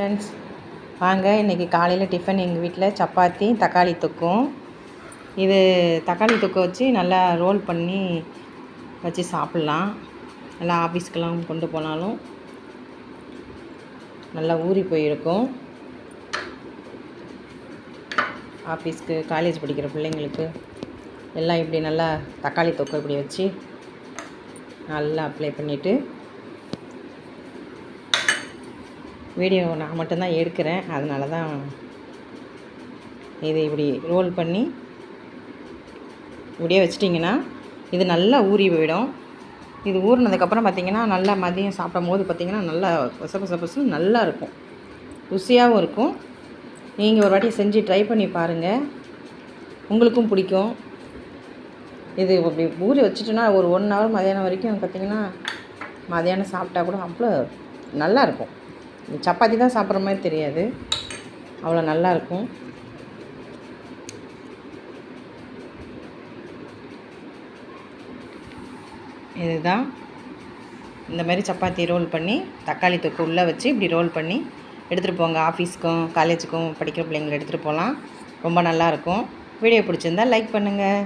Friends, வாங்க இன்றைக்கி காலையில் டிஃபன் எங்கள் வீட்டில் சப்பாத்தி தக்காளி தொக்கும். இது தக்காளி தொக்கு வச்சு நல்லா ரோல் பண்ணி வச்சு சாப்பிட்லாம். நல்லா ஆஃபீஸ்க்கெலாம் கொண்டு போனாலும் நல்லா ஊறி போயிருக்கும். ஆஃபீஸ்க்கு காலேஜ் படிக்கிற பிள்ளைங்களுக்கு எல்லாம் இப்படி நல்லா தக்காளி தொக்கு இப்படி வச்சு நல்லா அப்ளை பண்ணிவிட்டு, வீடியோ நான் மட்டும்தான் எடுக்கிறேன், அதனால தான் இது இப்படி ரோல் பண்ணி இப்படியே வச்சிட்டிங்கன்னா இது நல்லா ஊறி போயிடும். இது ஊறினதுக்கப்புறம் பார்த்திங்கன்னா நல்லா மதியம் சாப்பிடும் போது பார்த்திங்கன்னா நல்லா பசு நல்லா இருக்கும், ருசியாகவும் இருக்கும். நீங்கள் ஒரு வாட்டி செஞ்சு ட்ரை பண்ணி பாருங்கள், உங்களுக்கும் பிடிக்கும். இது இப்படி ஊறி வச்சுட்டோன்னா ஒரு 1 ஹவர் மதியானம் வரைக்கும் பார்த்திங்கன்னா மதியானம் சாப்பிட்டா கூட அவ்வளோ நல்லாயிருக்கும். சப்பாத்தி தான் சாப்பிட்ற மாதிரி தெரியாது, அவ்வளோ நல்லாயிருக்கும். இதுதான் இந்த மாதிரி சப்பாத்தி ரோல் பண்ணி தக்காளி தொக்கு உள்ளே வச்சு இப்படி ரோல் பண்ணி எடுத்துகிட்டு போங்க. ஆஃபீஸ்க்கும் காலேஜுக்கும் படிக்கிற பிள்ளைங்களை எடுத்துகிட்டு போகலாம், ரொம்ப நல்லாயிருக்கும். வீடியோ பிடிச்சிருந்தால் லைக் பண்ணுங்கள்.